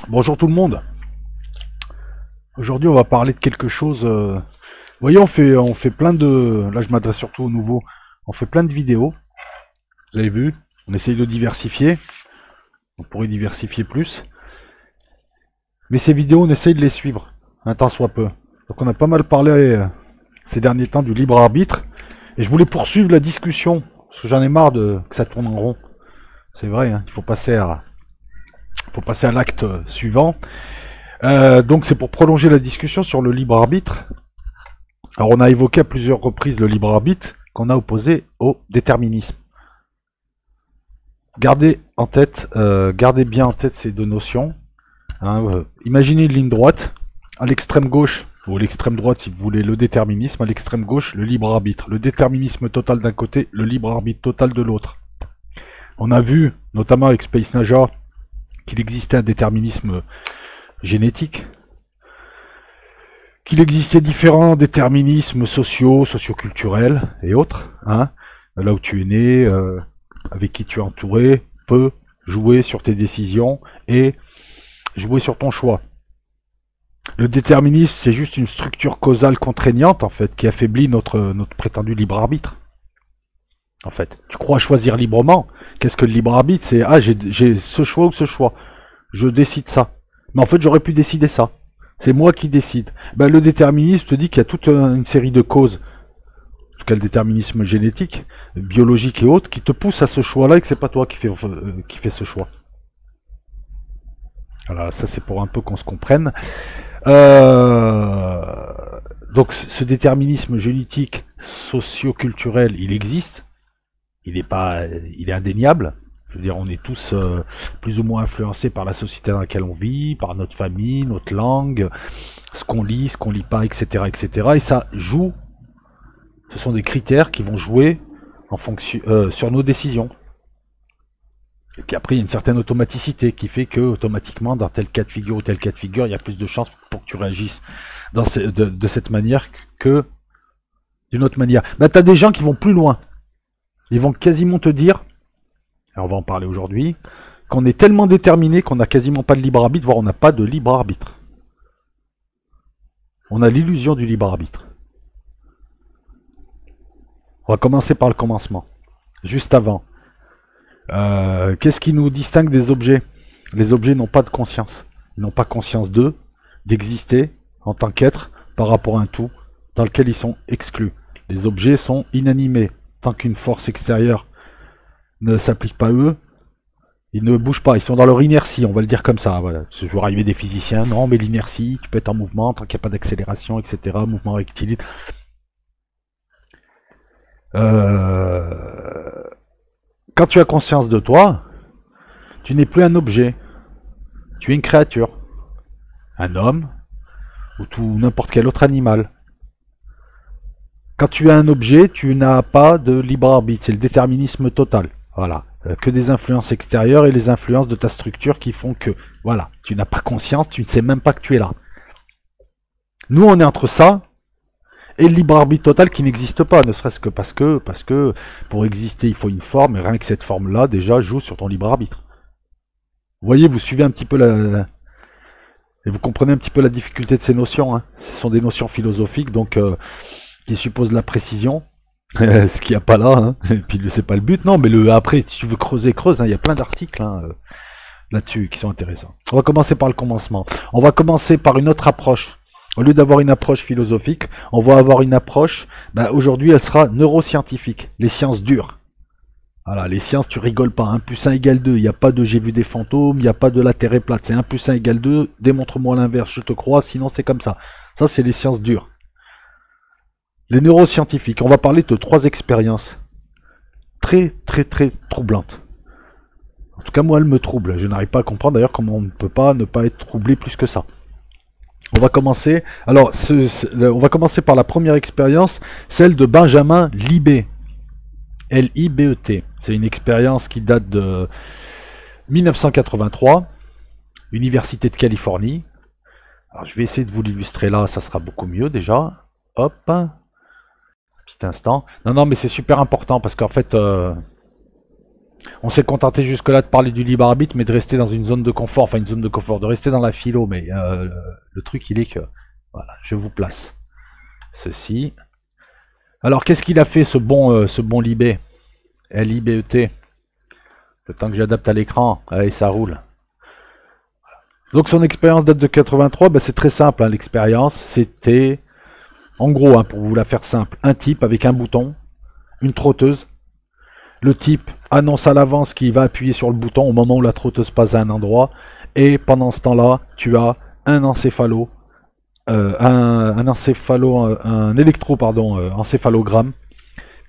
Bonjour tout le monde. Aujourd'hui, on va parler de quelque chose. Vous voyez, on fait plein de. Là, je m'adresse surtout aux nouveaux. On fait plein de vidéos. Vous avez vu? On essaye de diversifier. On pourrait diversifier plus. Mais ces vidéos, on essaye de les suivre, un tant soit peu. Donc, on a pas mal parlé ces derniers temps du libre arbitre. Et je voulais poursuivre la discussion. Parce que j'en ai marre que ça tourne en rond. C'est vrai, hein, il faut passer à l'acte suivant. Donc c'est pour prolonger la discussion sur le libre arbitre. Alors on a évoqué à plusieurs reprises le libre arbitre qu'on a opposé au déterminisme. Gardez bien en tête ces deux notions. Imaginez une ligne droite, à l'extrême gauche, ou à l'extrême droite si vous voulez, le déterminisme, à l'extrême gauche, le libre arbitre. Le déterminisme total d'un côté, le libre arbitre total de l'autre. On a vu, notamment avec Space Naja, qu'il existait un déterminisme génétique, qu'il existait différents déterminismes sociaux, socioculturels et autres. Là où tu es né, avec qui tu es entouré, peut jouer sur tes décisions et jouer sur ton choix. Le déterminisme, c'est juste une structure causale contraignante, en fait, qui affaiblit notre prétendu libre arbitre. En fait, tu crois choisir librement. Qu'est-ce que le libre arbitre? C'est j'ai ce choix ou ce choix. Je décide ça. Mais en fait, j'aurais pu décider ça. C'est moi qui décide. Le déterminisme te dit qu'il y a toute une série de causes, en tout cas le déterminisme génétique, biologique et autres, qui te poussent à ce choix-là et que c'est pas toi qui fais ce choix. Voilà, ça c'est pour un peu qu'on se comprenne. Donc ce déterminisme génétique, socio-culturel, il existe. Il est indéniable. Je veux dire, on est tous plus ou moins influencés par la société dans laquelle on vit, par notre famille, notre langue, ce qu'on lit pas, etc., etc. Et ça joue. Ce sont des critères qui vont jouer en fonction sur nos décisions. Et puis après, il y a une certaine automaticité qui fait que automatiquement, dans tel cas de figure ou tel cas de figure, il y a plus de chances pour que tu réagisses de cette manière que d'une autre manière. T'as des gens qui vont plus loin. Ils vont quasiment te dire, et on va en parler aujourd'hui, qu'on est tellement déterminé qu'on n'a quasiment pas de libre arbitre, voire on n'a pas de libre arbitre. On a l'illusion du libre arbitre. On va commencer par le commencement. Juste avant. Qu'est-ce qui nous distingue des objets? Les objets n'ont pas de conscience. Ils n'ont pas conscience d'eux, d'exister en tant qu'être par rapport à un tout dans lequel ils sont exclus. Les objets sont inanimés. Tant qu'une force extérieure ne s'applique pas à eux, ils ne bougent pas, ils sont dans leur inertie, on va le dire comme ça. Voilà. Je vais arriver des physiciens, non mais l'inertie, tu peux être en mouvement tant qu'il n'y a pas d'accélération, etc. Mouvement rectiligne. Quand tu as conscience de toi, tu n'es plus un objet, tu es une créature, un homme ou n'importe quel autre animal. Quand tu es un objet, tu n'as pas de libre arbitre, c'est le déterminisme total. Voilà, que des influences extérieures et les influences de ta structure qui font que, voilà, tu n'as pas conscience, tu ne sais même pas que tu es là. Nous, on est entre ça et le libre arbitre total qui n'existe pas, ne serait-ce que parce que pour exister, il faut une forme, et rien que cette forme-là, déjà, joue sur ton libre arbitre. Vous voyez, vous suivez un petit peu et vous comprenez un petit peu la difficulté de ces notions. Ce sont des notions philosophiques, donc qui suppose la précision, ce qu'il n'y a pas là, et puis c'est pas le but, non, mais après, si tu veux creuser, creuse, il y a plein d'articles là-dessus qui sont intéressants. On va commencer par le commencement. On va commencer par une autre approche. Au lieu d'avoir une approche philosophique, on va avoir une approche, aujourd'hui elle sera neuroscientifique, les sciences dures. Voilà, les sciences, tu rigoles pas, 1 plus 1 égale 2, il n'y a pas de j'ai vu des fantômes, il n'y a pas de la Terre est plate, c'est 1 plus 1 égale 2, démontre-moi l'inverse, je te crois, sinon c'est comme ça. Ça c'est les sciences dures. Les neuroscientifiques, on va parler de 3 expériences très troublantes. En tout cas, moi, elles me troublent. Je n'arrive pas à comprendre d'ailleurs comment on ne peut pas ne pas être troublé plus que ça. On va commencer. Alors, on va commencer par la première expérience, celle de Benjamin Libet. L-I-B-E-T. C'est une expérience qui date de 1983, Université de Californie. Alors, je vais essayer de vous l'illustrer là, ça sera beaucoup mieux déjà. Hop. Petit instant. Non, mais c'est super important parce qu'en fait, On s'est contenté jusque-là de parler du libre arbitre, mais de rester dans une zone de confort, enfin une zone de confort, de rester dans la philo, mais le truc il est que, voilà, je vous place ceci. Alors qu'est-ce qu'il a fait ce bon Libé, L-I-B-E-T, le temps que j'adapte à l'écran, allez ça roule. Donc son expérience date de 83, ben c'est très simple, hein, l'expérience, c'était, en gros, hein, pour vous la faire simple, un type avec un bouton, une trotteuse. Le type annonce à l'avance qu'il va appuyer sur le bouton au moment où la trotteuse passe à un endroit. Et pendant ce temps-là, tu as un encéphalogramme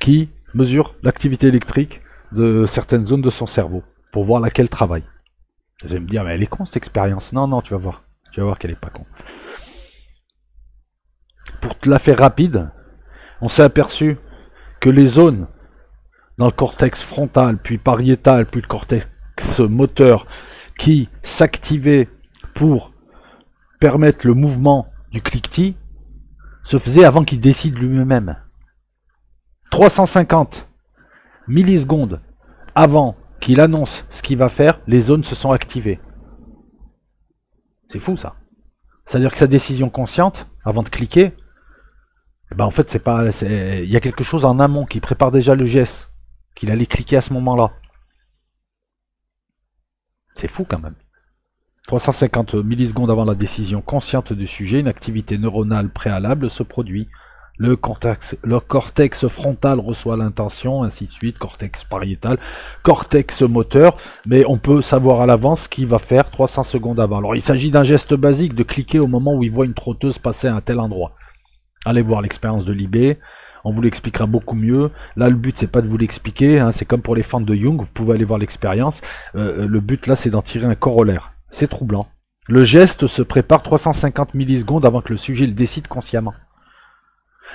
qui mesure l'activité électrique de certaines zones de son cerveau pour voir laquelle travaille. Vous allez me dire, mais elle est con cette expérience. Non, non, tu vas voir. Tu vas voir qu'elle est pas con. Pour te la faire rapide, on s'est aperçu que les zones dans le cortex frontal, puis pariétal, puis le cortex moteur, qui s'activaient pour permettre le mouvement du cliquetis, se faisaient avant qu'il décide lui-même. 350 millisecondes avant qu'il annonce ce qu'il va faire, les zones se sont activées. C'est fou ça. C'est-à-dire que sa décision consciente, avant de cliquer, eh ben en fait il y a quelque chose en amont qui prépare déjà le geste qu'il allait cliquer à ce moment-là. C'est fou quand même. 350 millisecondes avant la décision consciente du sujet, une activité neuronale préalable se produit. Le cortex frontal reçoit l'intention, ainsi de suite, cortex pariétal, cortex moteur, mais on peut savoir à l'avance ce qu'il va faire 300 secondes avant. Alors il s'agit d'un geste basique de cliquer au moment où il voit une trotteuse passer à un tel endroit. Allez voir l'expérience de Libé. On vous l'expliquera beaucoup mieux. Là, le but, c'est pas de vous l'expliquer. Hein, c'est comme pour les fans de Jung. Vous pouvez aller voir l'expérience. Le but, là, c'est d'en tirer un corollaire. C'est troublant. Le geste se prépare 350 millisecondes avant que le sujet le décide consciemment.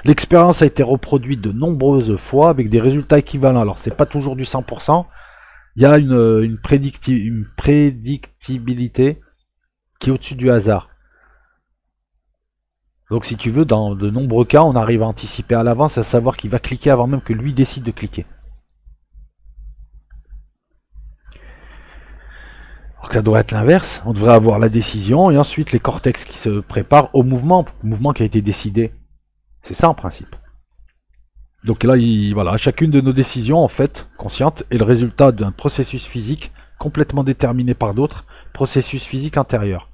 L'expérience a été reproduite de nombreuses fois avec des résultats équivalents. Alors, c'est pas toujours du 100%. Il y a une prédictibilité qui est au-dessus du hasard. Donc si tu veux, dans de nombreux cas, on arrive à anticiper à l'avance, à savoir qu'il va cliquer avant même que lui décide de cliquer. Alors que ça devrait être l'inverse, on devrait avoir la décision et ensuite les cortex qui se préparent au mouvement qui a été décidé. C'est ça en principe. Donc là, voilà, chacune de nos décisions, en fait, conscientes, est le résultat d'un processus physique complètement déterminé par d'autres, processus physique antérieur.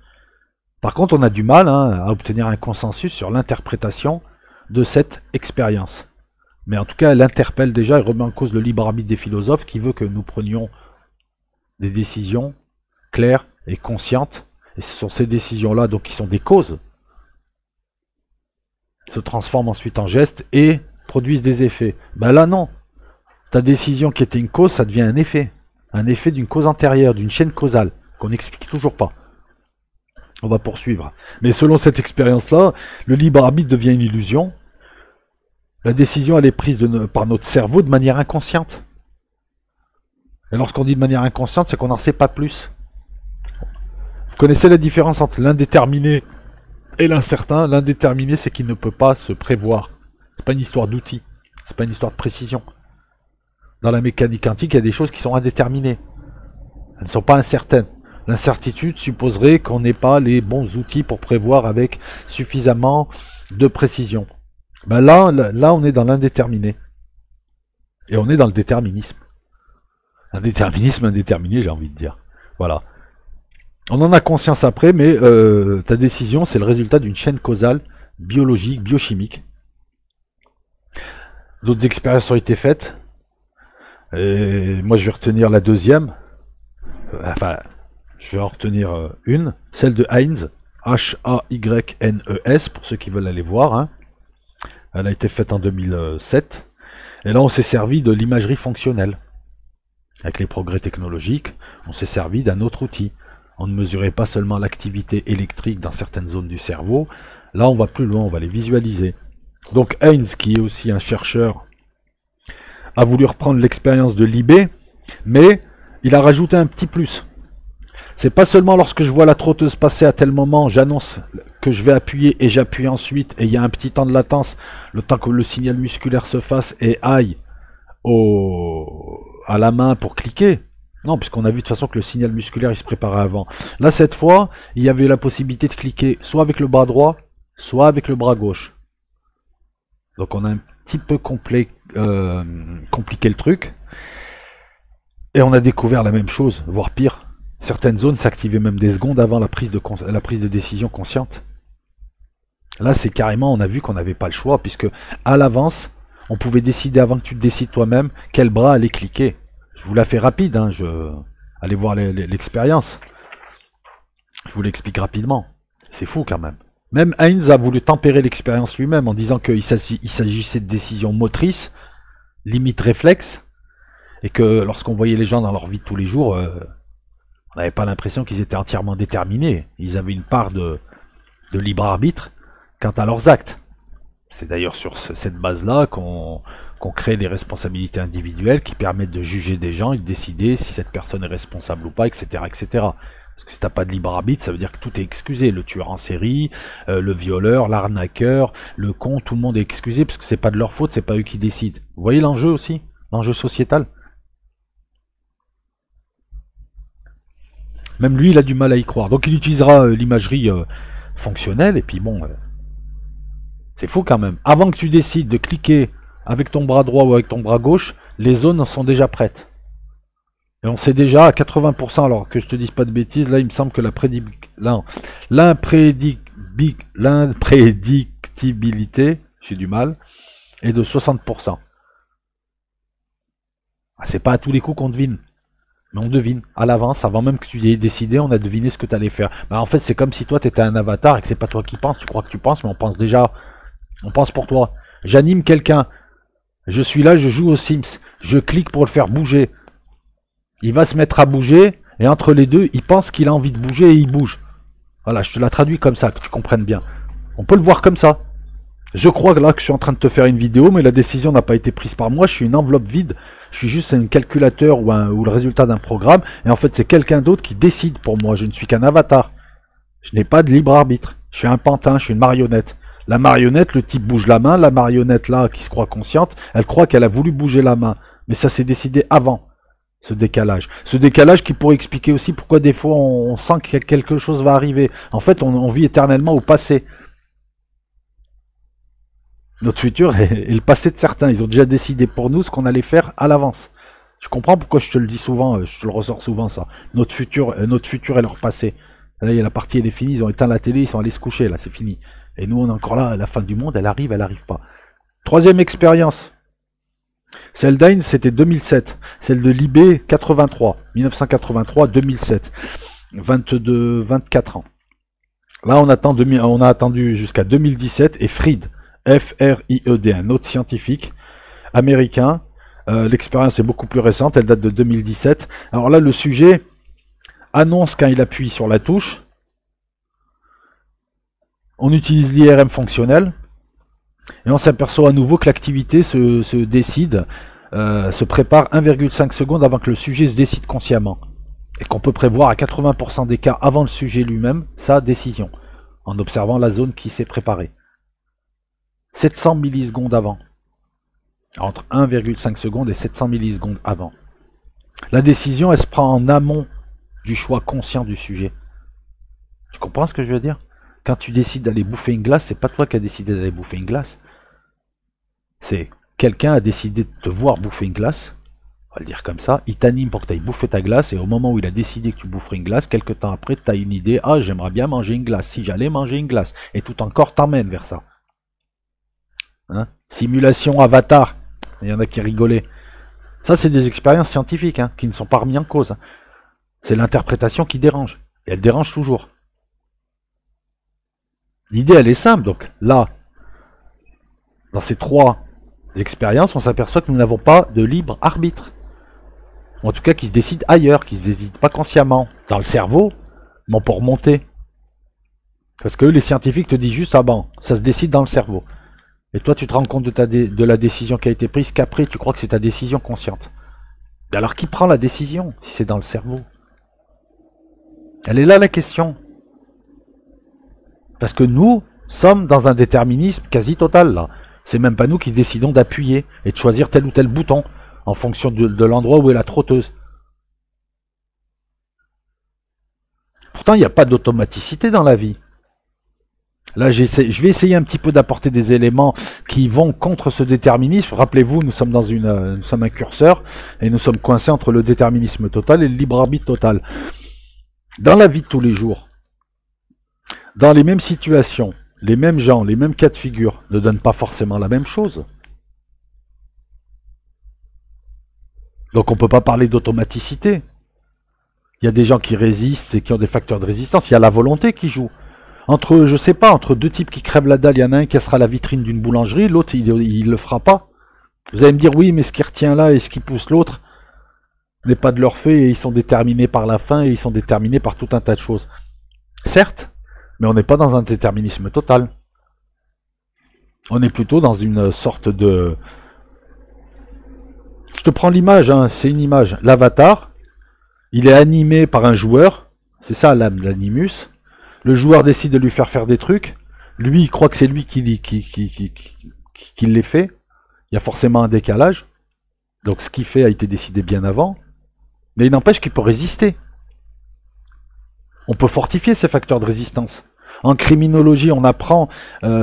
Par contre, on a du mal à obtenir un consensus sur l'interprétation de cette expérience. Mais en tout cas, elle interpelle déjà et remet en cause le libre arbitre des philosophes qui veut que nous prenions des décisions claires et conscientes. Et ce sont ces décisions-là, donc qui sont des causes, se transforment ensuite en gestes et produisent des effets. Ben là, non. Ta décision qui était une cause, ça devient un effet. Un effet d'une cause antérieure, d'une chaîne causale, qu'on n'explique toujours pas. On va poursuivre. Mais selon cette expérience-là, le libre arbitre devient une illusion. La décision, elle est prise par notre cerveau de manière inconsciente. Et lorsqu'on dit de manière inconsciente, c'est qu'on n'en sait pas plus. Vous connaissez la différence entre l'indéterminé et l'incertain? L'indéterminé, c'est qu'il ne peut pas se prévoir. C'est pas une histoire d'outils. C'est pas une histoire de précision. Dans la mécanique quantique, il y a des choses qui sont indéterminées. Elles ne sont pas incertaines. L'incertitude supposerait qu'on n'ait pas les bons outils pour prévoir avec suffisamment de précision. Ben là, on est dans l'indéterminé. Et on est dans le déterminisme. Un déterminisme indéterminé, j'ai envie de dire. Voilà. On en a conscience après, mais ta décision, c'est le résultat d'une chaîne causale biologique, biochimique. D'autres expériences ont été faites. Et moi, je vais retenir la deuxième. Enfin... je vais en retenir une, celle de Haynes, H-A-Y-N-E-S, pour ceux qui veulent aller voir. Hein. Elle a été faite en 2007. Et là, on s'est servi de l'imagerie fonctionnelle. Avec les progrès technologiques, on s'est servi d'un autre outil. On ne mesurait pas seulement l'activité électrique dans certaines zones du cerveau. Là, on va plus loin, on va les visualiser. Donc Haynes, qui est aussi un chercheur, a voulu reprendre l'expérience de Libé, mais il a rajouté un petit plus. C'est pas seulement lorsque je vois la trotteuse passer à tel moment, j'annonce que je vais appuyer et j'appuie ensuite, et il y a un petit temps de latence, le temps que le signal musculaire se fasse et aille à la main pour cliquer. Non, puisqu'on a vu de toute façon que le signal musculaire il se préparait avant. Là, cette fois, il y avait la possibilité de cliquer soit avec le bras droit, soit avec le bras gauche. Donc on a un petit peu compliqué le truc. Et on a découvert la même chose, voire pire. Certaines zones s'activaient même des secondes avant la prise de décision consciente. Là, c'est carrément, on a vu qu'on n'avait pas le choix, puisque à l'avance, on pouvait décider avant que tu te décides toi-même quel bras allait cliquer. Je vous la fais rapide, hein, allez voir l'expérience. Je vous l'explique rapidement. C'est fou quand même. Même Heinz a voulu tempérer l'expérience lui-même en disant qu'il s'agissait de décisions motrices, limite réflexes, et que lorsqu'on voyait les gens dans leur vie de tous les jours, on n'avait pas l'impression qu'ils étaient entièrement déterminés. Ils avaient une part de libre arbitre quant à leurs actes. C'est d'ailleurs sur cette base-là qu'on crée des responsabilités individuelles qui permettent de juger des gens et de décider si cette personne est responsable ou pas, etc. etc. Parce que si t'as pas de libre arbitre, ça veut dire que tout est excusé. Le tueur en série, le violeur, l'arnaqueur, le con, tout le monde est excusé parce que c'est pas de leur faute, c'est pas eux qui décident. Vous voyez l'enjeu aussi? L'enjeu sociétal? Même lui, il a du mal à y croire. Donc il utilisera l'imagerie fonctionnelle et puis bon... c'est fou quand même. Avant que tu décides de cliquer avec ton bras droit ou avec ton bras gauche, les zones sont déjà prêtes. Et on sait déjà à 80%, alors que je te dise pas de bêtises, là il me semble que l'imprédictibilité, j'ai du mal, est de 60%. Ah, c'est pas à tous les coups qu'on devine. Mais on devine à l'avance, avant même que tu aies décidé, on a deviné ce que tu allais faire. Bah, en fait, c'est comme si toi tu étais un avatar et que c'est pas toi qui penses, tu crois que tu penses, mais on pense déjà. On pense pour toi. J'anime quelqu'un. Je suis là, je joue aux Sims. Je clique pour le faire bouger. Il va se mettre à bouger. Et entre les deux, il pense qu'il a envie de bouger et il bouge. Voilà, je te la traduis comme ça, que tu comprennes bien. On peut le voir comme ça. Je crois là que je suis en train de te faire une vidéo, mais la décision n'a pas été prise par moi. Je suis une enveloppe vide. Je suis juste un calculateur ou le résultat d'un programme. Et en fait, c'est quelqu'un d'autre qui décide pour moi. Je ne suis qu'un avatar. Je n'ai pas de libre arbitre. Je suis un pantin, je suis une marionnette. La marionnette, le type bouge la main, la marionnette là, qui se croit consciente, elle croit qu'elle a voulu bouger la main. Mais ça s'est décidé avant, ce décalage. Ce décalage qui pourrait expliquer aussi pourquoi des fois on sent que quelque chose va arriver. En fait, on vit éternellement au passé. Notre futur est le passé de certains. Ils ont déjà décidé pour nous ce qu'on allait faire à l'avance. Je comprends pourquoi je te le dis souvent, je te le ressors souvent ça. Notre futur est leur passé. Là, il y a la partie, elle est finie, ils ont éteint la télé, ils sont allés se coucher, là, c'est fini. Et nous, on est encore là, la fin du monde, elle arrive pas. Troisième expérience. Celle d'Ain, c'était 2007. Celle de Libé, 83. 1983-2007. 24 ans. Là, on a attendu jusqu'à 2017 et Fried, F-R-I-E-D, un autre scientifique américain. L'expérience est beaucoup plus récente, elle date de 2017. Alors là, le sujet annonce quand il appuie sur la touche. On utilise l'IRM fonctionnel et on s'aperçoit à nouveau que l'activité se décide, se prépare 1,5 secondes avant que le sujet se décide consciemment. Et qu'on peut prévoir à 80% des cas avant le sujet lui-même sa décision, en observant la zone qui s'est préparée. 700 millisecondes avant. Entre 1,5 secondes et 700 millisecondes avant. La décision, elle se prend en amont du choix conscient du sujet. Tu comprends ce que je veux dire ? Quand tu décides d'aller bouffer une glace, c'est pas toi qui as décidé d'aller bouffer une glace. C'est quelqu'un a décidé de te voir bouffer une glace, on va le dire comme ça, il t'anime pour que tu ailles bouffer ta glace, et au moment où il a décidé que tu boufferais une glace, quelques temps après, tu as une idée, ah j'aimerais bien manger une glace, si j'allais manger une glace, et tout encore t'emmène vers ça. Hein? Simulation avatar, il y en a qui rigolaient. Ça c'est des expériences scientifiques, hein, qui ne sont pas remises en cause. Hein. C'est l'interprétation qui dérange, et elle dérange toujours. L'idée, elle est simple. Donc là, dans ces trois expériences, on s'aperçoit que nous n'avons pas de libre arbitre. Ou en tout cas, qui se décide ailleurs, qui ne se décide pas consciemment. Dans le cerveau, mais pour remonter. Parce que les scientifiques te disent juste, ah bon, ça se décide dans le cerveau. Et toi, tu te rends compte de la décision qui a été prise qu'après, tu crois que c'est ta décision consciente. Et alors, qui prend la décision si c'est dans le cerveau? Elle est là la question. Parce que nous sommes dans un déterminisme quasi total là. C'est même pas nous qui décidons d'appuyer et de choisir tel ou tel bouton. en fonction de l'endroit où est la trotteuse. Pourtant, il n'y a pas d'automaticité dans la vie. Là, je vais essayer un petit peu d'apporter des éléments qui vont contre ce déterminisme. Rappelez-vous, nous sommes nous sommes un curseur et nous sommes coincés entre le déterminisme total et le libre arbitre total. Dans la vie de tous les jours, dans les mêmes situations, les mêmes gens, les mêmes cas de figure ne donnent pas forcément la même chose. Donc on ne peut pas parler d'automaticité. Il y a des gens qui résistent et qui ont des facteurs de résistance. Il y a la volonté qui joue. Entre, je sais pas, entre deux types qui crèvent la dalle, il y en a un qui cassera la vitrine d'une boulangerie, l'autre il le fera pas. Vous allez me dire oui, mais ce qui retient là et ce qui pousse l'autre n'est pas de leur fait et ils sont déterminés par la faim et ils sont déterminés par tout un tas de choses. Certes, mais on n'est pas dans un déterminisme total. On est plutôt dans une sorte de... Je te prends l'image, hein, c'est une image. L'avatar, il est animé par un joueur, c'est ça l'animus. Le joueur décide de lui faire des trucs. Lui, il croit que c'est lui qui les fait. Il y a forcément un décalage. Donc ce qu'il fait a été décidé bien avant. Mais il n'empêche qu'il peut résister. On peut fortifier ces facteurs de résistance. En criminologie, on apprend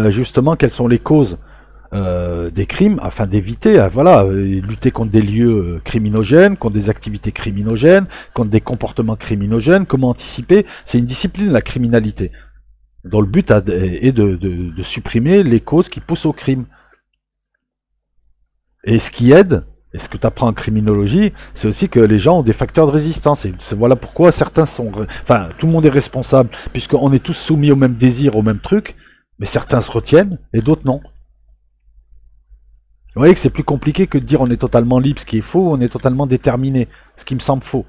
justement quelles sont les causes des crimes, afin d'éviter, lutter contre des lieux criminogènes, contre des activités criminogènes, contre des comportements criminogènes, comment anticiper. C'est une discipline, la criminalité, dont le but est de supprimer les causes qui poussent au crime. Et ce qui aide, et ce que tu apprends en criminologie, c'est aussi que les gens ont des facteurs de résistance. Et voilà pourquoi certains sont... Enfin, tout le monde est responsable, puisqu'on est tous soumis au même désir, au même truc, mais certains se retiennent, et d'autres non. Vous voyez que c'est plus compliqué que de dire on est totalement libre, ce qui est faux, on est totalement déterminé, ce qui me semble faux.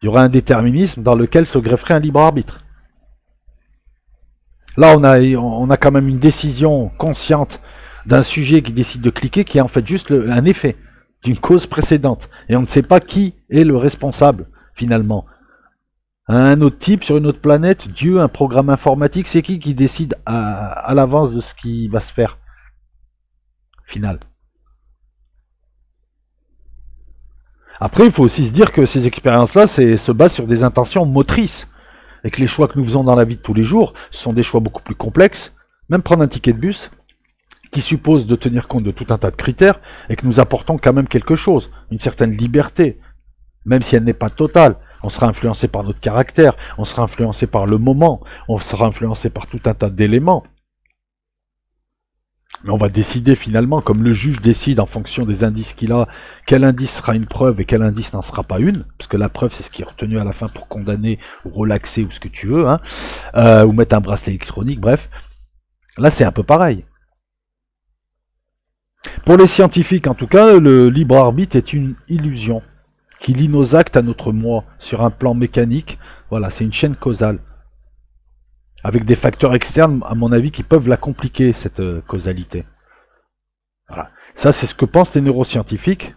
Il y aurait un déterminisme dans lequel se grefferait un libre arbitre. Là, on a quand même une décision consciente d'un sujet qui décide de cliquer, qui est en fait juste un effet d'une cause précédente. Et on ne sait pas qui est le responsable, finalement. Un autre type sur une autre planète, Dieu, un programme informatique, c'est qui décide à l'avance de ce qui va se faire final. Après, il faut aussi se dire que ces expériences-là se basent sur des intentions motrices. Et que les choix que nous faisons dans la vie de tous les jours, ce sont des choix beaucoup plus complexes. Même prendre un ticket de bus, qui suppose de tenir compte de tout un tas de critères, et que nous apportons quand même quelque chose, une certaine liberté, même si elle n'est pas totale. On sera influencé par notre caractère, on sera influencé par le moment, on sera influencé par tout un tas d'éléments. Mais on va décider finalement, comme le juge décide en fonction des indices qu'il a, quel indice sera une preuve et quel indice n'en sera pas une, parce que la preuve c'est ce qui est retenu à la fin pour condamner ou relaxer ou ce que tu veux, hein, ou mettre un bracelet électronique, bref. Là c'est un peu pareil. Pour les scientifiques en tout cas, le libre arbitre est une illusion qui lie nos actes à notre moi sur un plan mécanique. Voilà, c'est une chaîne causale. Avec des facteurs externes, à mon avis, qui peuvent la compliquer, cette causalité. Voilà. Ça, c'est ce que pensent les neuroscientifiques.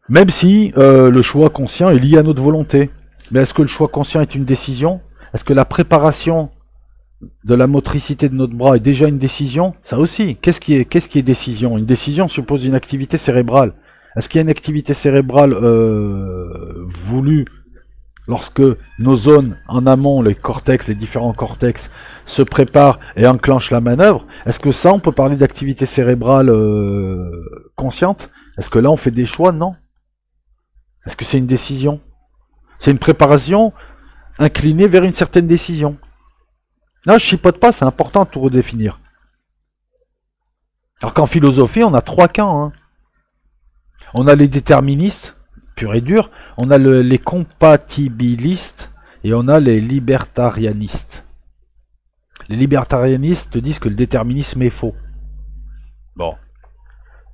Même si le choix conscient est lié à notre volonté. Mais est-ce que le choix conscient est une décision? Est-ce que la préparation de la motricité de notre bras est déjà une décision? Ça aussi. Qu'est-ce qui est décision? Une décision suppose une activité cérébrale. Est-ce qu'il y a une activité cérébrale voulue lorsque nos zones en amont, les cortex, les différents cortex, se préparent et enclenchent la manœuvre? Est-ce que ça, on peut parler d'activité cérébrale consciente? Est-ce que là, on fait des choix? Non. Est-ce que c'est une décision? C'est une préparation inclinée vers une certaine décision. Là, je chipote pas, c'est important de tout redéfinir. Alors qu'en philosophie, on a trois camps. Hein. On a les déterministes, pur et dur, on a les compatibilistes et on a les libertarianistes. Les libertarianistes te disent que le déterminisme est faux. Bon,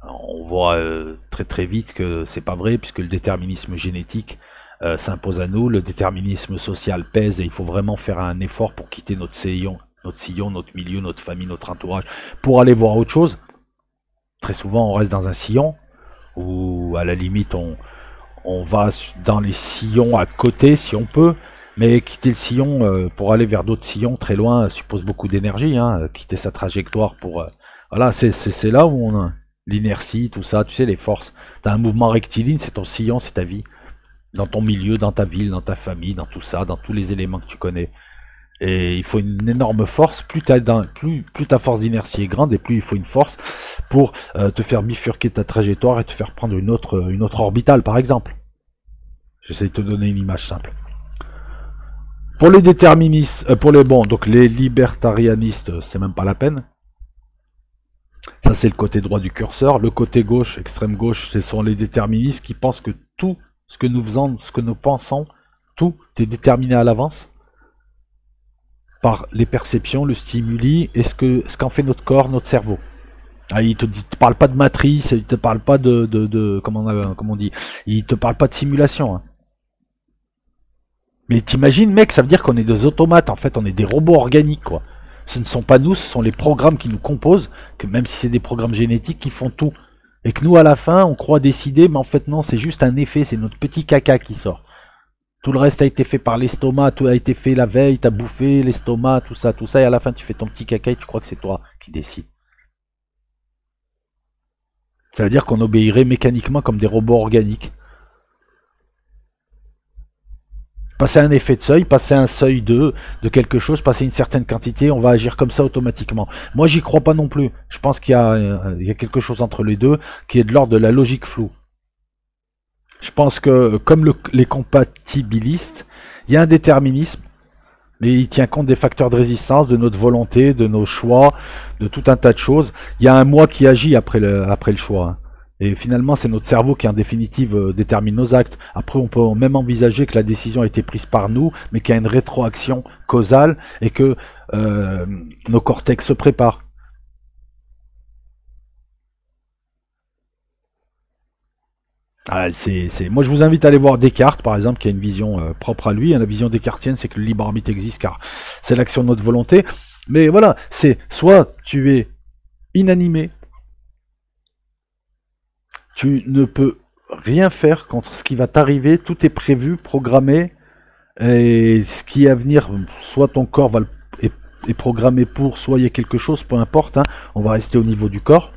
on voit très très vite que c'est pas vrai puisque le déterminisme génétique s'impose à nous, le déterminisme social pèse et il faut vraiment faire un effort pour quitter notre sillon, notre milieu, notre famille, notre entourage, pour aller voir autre chose. Très souvent on reste dans un sillon ou à la limite on va dans les sillons à côté si on peut, mais quitter le sillon pour aller vers d'autres sillons très loin suppose beaucoup d'énergie, hein, quitter sa trajectoire pour... voilà, c'est là où l'inertie, tout ça, tu sais, les forces. T'as un mouvement rectiligne, c'est ton sillon, c'est ta vie. Dans ton milieu, dans ta ville, dans ta famille, dans tout ça, dans tous les éléments que tu connais. Et il faut une énorme force, plus ta force d'inertie est grande, et plus il faut une force pour te faire bifurquer ta trajectoire et te faire prendre une autre orbitale, par exemple. J'essaie de te donner une image simple. Pour les déterministes, donc les libertarianistes, c'est même pas la peine. Ça, c'est le côté droit du curseur. Le côté gauche, extrême gauche, ce sont les déterministes qui pensent que tout ce que nous faisons, ce que nous pensons, tout est déterminé à l'avance par les perceptions, le stimuli et ce qu'en fait notre corps, notre cerveau. Ah, il te parle pas de matrice, il te parle pas comment on dit, il te parle pas de simulation. Hein. Mais t'imagines, mec, ça veut dire qu'on est des automates, en fait, on est des robots organiques, quoi. Ce ne sont pas nous, ce sont les programmes qui nous composent, que même si c'est des programmes génétiques qui font tout. Et que nous, à la fin, on croit décider, mais en fait non, c'est juste un effet, c'est notre petit caca qui sort. Tout le reste a été fait par l'estomac, tout a été fait la veille, t'as bouffé l'estomac, tout ça, et à la fin tu fais ton petit caca et tu crois que c'est toi qui décides. Ça veut dire qu'on obéirait mécaniquement comme des robots organiques. Passer un effet de seuil, passer un seuil de quelque chose, passer une certaine quantité, on va agir comme ça automatiquement. Moi j'y crois pas non plus. Je pense qu'il y a quelque chose entre les deux qui est de l'ordre de la logique floue. Je pense que, comme les compatibilistes, il y a un déterminisme, mais il tient compte des facteurs de résistance, de notre volonté, de nos choix, de tout un tas de choses. Il y a un moi qui agit après le choix. Hein. Et finalement, c'est notre cerveau qui, en définitive, détermine nos actes. Après, on peut même envisager que la décision a été prise par nous, mais qu'il y a une rétroaction causale et que nos cortex se préparent. Ah, moi, je vous invite à aller voir Descartes, par exemple, qui a une vision propre à lui. La vision descartienne, c'est que le libre arbitre existe, car c'est l'action de notre volonté. Mais voilà, c'est soit tu es inanimé, tu ne peux rien faire contre ce qui va t'arriver, tout est prévu, programmé, et ce qui est à venir, soit ton corps est programmé pour, soit il y a quelque chose, peu importe, hein, on va rester au niveau du corps.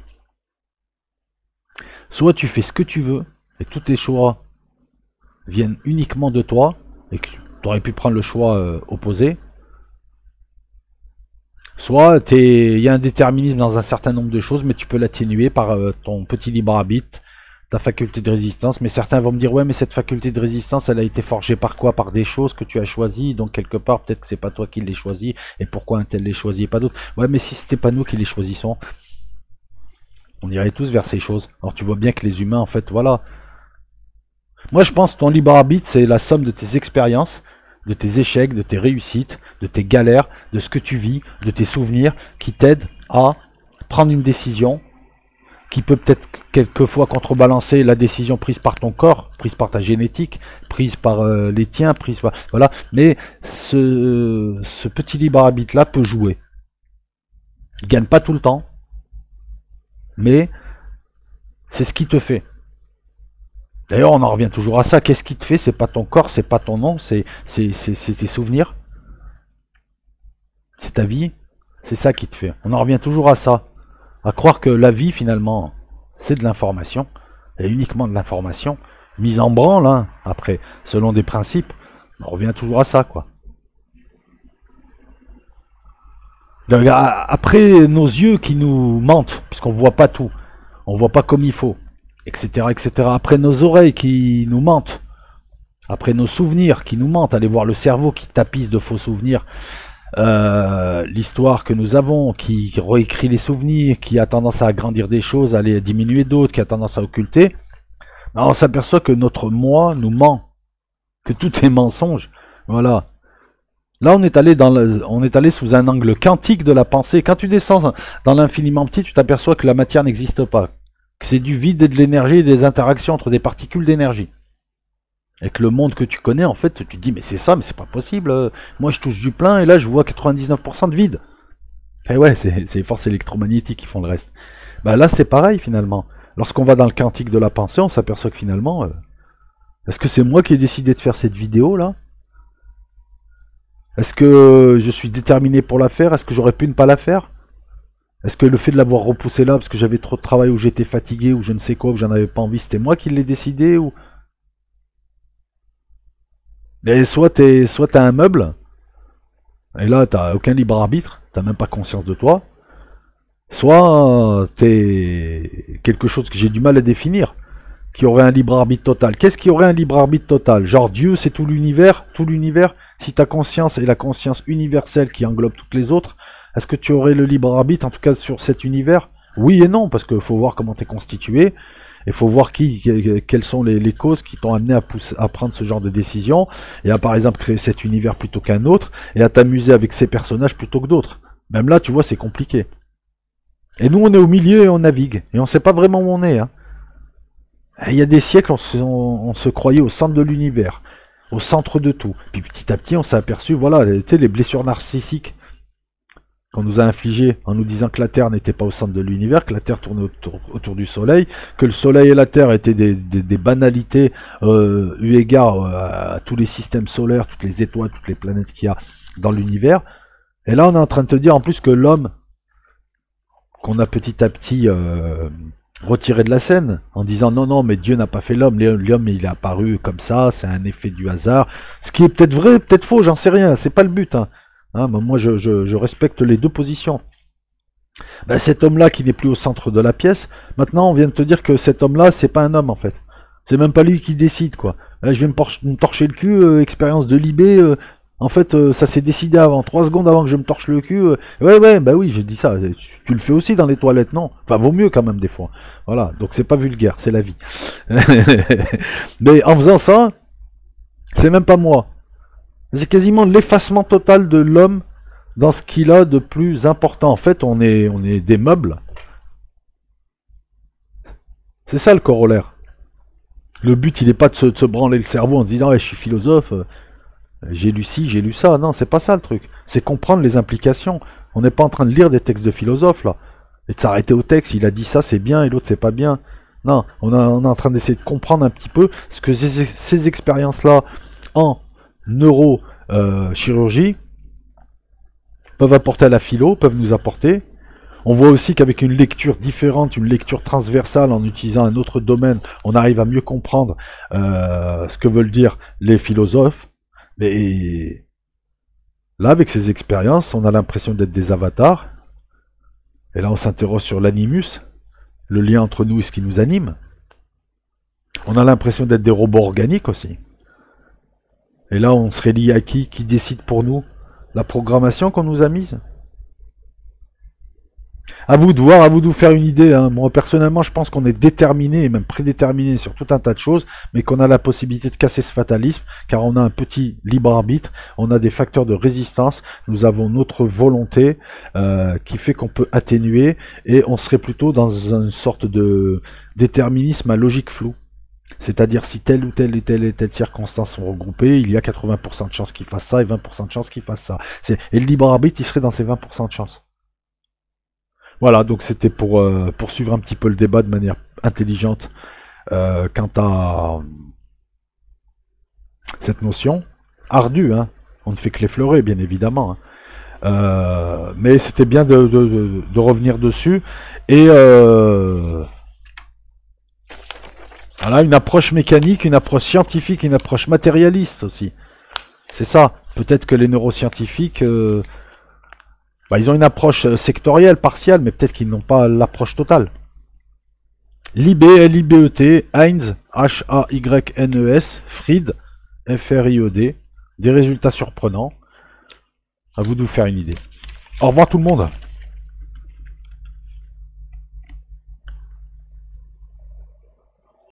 Soit tu fais ce que tu veux, et tous tes choix viennent uniquement de toi, et que tu aurais pu prendre le choix opposé. Soit il y a un déterminisme dans un certain nombre de choses, mais tu peux l'atténuer par ton petit libre arbitre, ta faculté de résistance. Mais certains vont me dire, ouais, mais cette faculté de résistance, elle a été forgée par quoi? Par des choses que tu as choisies, donc quelque part, peut-être que c'est pas toi qui les choisis, et pourquoi un tel les choisit et pas d'autres? Ouais, mais si c'était pas nous qui les choisissons, on irait tous vers ces choses. Alors tu vois bien que les humains, en fait, voilà. Moi, je pense que ton libre arbitre, c'est la somme de tes expériences, de tes échecs, de tes réussites, de tes galères, de ce que tu vis, de tes souvenirs, qui t'aident à prendre une décision, qui peut peut-être quelquefois contrebalancer la décision prise par ton corps, prise par ta génétique, prise par les tiens, prise par... Voilà. Mais ce petit libre arbitre-là peut jouer. Il gagne pas tout le temps, mais c'est ce qui te fait. D'ailleurs, on en revient toujours à ça. Qu'est-ce qui te fait? C'est pas ton corps, c'est pas ton nom, c'est tes souvenirs, c'est ta vie. C'est ça qui te fait. On en revient toujours à ça. À croire que la vie, finalement, c'est de l'information. Et uniquement de l'information. Mise en branle, hein, après, selon des principes. On revient toujours à ça, quoi. Donc, après, nos yeux qui nous mentent, puisqu'on voit pas tout. On voit pas comme il faut. Etc., etc. Après nos oreilles qui nous mentent, après nos souvenirs qui nous mentent, aller voir le cerveau qui tapisse de faux souvenirs, l'histoire que nous avons, qui réécrit les souvenirs, qui a tendance à agrandir des choses, à les diminuer d'autres, qui a tendance à occulter, on s'aperçoit que notre moi nous ment, que tout est mensonge. Voilà. Là, on est allé sous un angle quantique de la pensée. Quand tu descends dans l'infiniment petit, tu t'aperçois que la matière n'existe pas. C'est du vide et de l'énergie et des interactions entre des particules d'énergie. Et que le monde que tu connais, en fait, tu te dis, mais c'est ça, mais c'est pas possible. Moi, je touche du plein et là, je vois 99% de vide. Et ouais, c'est les forces électromagnétiques qui font le reste. Bah là, c'est pareil, finalement. Lorsqu'on va dans le quantique de la pensée, on s'aperçoit que finalement, est-ce que c'est moi qui ai décidé de faire cette vidéo, là? Est-ce que je suis déterminé pour la faire? Est-ce que j'aurais pu ne pas la faire? Est-ce que le fait de l'avoir repoussé là, parce que j'avais trop de travail, ou j'étais fatigué, ou je ne sais quoi, ou j'en avais pas envie, c'était moi qui l'ai décidé, ou... Et soit t'as un meuble, et là t'as aucun libre arbitre, t'as même pas conscience de toi, soit t'es quelque chose que j'ai du mal à définir, qui aurait un libre arbitre total. Qu'est-ce qui aurait un libre arbitre total? Genre Dieu c'est tout l'univers, si ta conscience est la conscience universelle qui englobe toutes les autres, est-ce que tu aurais le libre arbitre, en tout cas sur cet univers? Oui et non, parce qu'il faut voir comment t'es constitué, il faut voir quelles sont les causes qui t'ont amené à prendre ce genre de décision, et à par exemple créer cet univers plutôt qu'un autre, et à t'amuser avec ces personnages plutôt que d'autres. Même là, tu vois, c'est compliqué. Et nous, on est au milieu et on navigue, et on sait pas vraiment où on est. Hein. Il y a des siècles, on se croyait au centre de l'univers, au centre de tout. Puis petit à petit, on s'est aperçu, voilà, tu sais, les blessures narcissiques qu'on nous a infligées en nous disant que la Terre n'était pas au centre de l'univers, que la Terre tournait autour du Soleil, que le Soleil et la Terre étaient des banalités eu égard à tous les systèmes solaires, toutes les étoiles, toutes les planètes qu'il y a dans l'univers. Et là, on est en train de te dire en plus que l'homme, qu'on a petit à petit retiré de la scène, en disant non, non, mais Dieu n'a pas fait l'homme, l'homme il est apparu comme ça, c'est un effet du hasard, ce qui est peut-être vrai, peut-être faux, j'en sais rien, c'est pas le but, hein. Hein, moi je respecte les deux positions. Ben, cet homme-là qui n'est plus au centre de la pièce, maintenant on vient de te dire que cet homme-là, c'est pas un homme en fait. C'est même pas lui qui décide quoi. Là, je vais me torcher le cul, expérience de Libé, en fait ça s'est décidé avant, 3 secondes avant que je me torche le cul. Ouais, bah oui, j'ai dit ça, tu le fais aussi dans les toilettes, non? Enfin, vaut mieux quand même des fois. Voilà, donc c'est pas vulgaire, c'est la vie. Mais en faisant ça, c'est même pas moi. C'est quasiment l'effacement total de l'homme dans ce qu'il a de plus important. En fait, on est des meubles. C'est ça le corollaire. Le but, il n'est pas de se branler le cerveau en se disant hey, je suis philosophe, j'ai lu ci, j'ai lu ça. Non, c'est pas ça le truc. C'est comprendre les implications. On n'est pas en train de lire des textes de philosophes, là. Et de s'arrêter au texte, il a dit ça, c'est bien, et l'autre, c'est pas bien. Non, on est en train d'essayer de comprendre un petit peu ce que ces expériences-là en neurochirurgie peuvent apporter à la philo, peuvent nous apporter. On voit aussi qu'avec une lecture différente, une lecture transversale, en utilisant un autre domaine, on arrive à mieux comprendre ce que veulent dire les philosophes. Mais là, avec ces expériences, on a l'impression d'être des avatars. Et là, on s'interroge sur l'animus, le lien entre nous et ce qui nous anime. On a l'impression d'être des robots organiques aussi. Et là, on serait lié à qui décide pour nous la programmation qu'on nous a mise? À vous de voir, à vous de vous faire une idée. Hein. Moi, personnellement, je pense qu'on est déterminé, et même prédéterminé sur tout un tas de choses, mais qu'on a la possibilité de casser ce fatalisme, car on a un petit libre arbitre, on a des facteurs de résistance, nous avons notre volonté qui fait qu'on peut atténuer, et on serait plutôt dans une sorte de déterminisme à logique floue. C'est-à-dire si telle ou telle et telle circonstances sont regroupées, il y a 80% de chances qu'il fasse ça et 20% de chances qu'il fasse ça. Et le libre arbitre, il serait dans ces 20% de chances. Voilà, donc c'était pour poursuivre un petit peu le débat de manière intelligente quant à cette notion. Ardue, hein. On ne fait que l'effleurer, bien évidemment. Hein. Mais c'était bien de revenir dessus. Et voilà, une approche mécanique, une approche scientifique, une approche matérialiste aussi. C'est ça. Peut-être que les neuroscientifiques, ils ont une approche sectorielle, partielle, mais peut-être qu'ils n'ont pas l'approche totale. Libé, L-I-B-E-T, Heinz, H-A-Y-N-E-S, Fried, F-R-I-E-D. Des résultats surprenants. À vous de vous faire une idée. Au revoir tout le monde.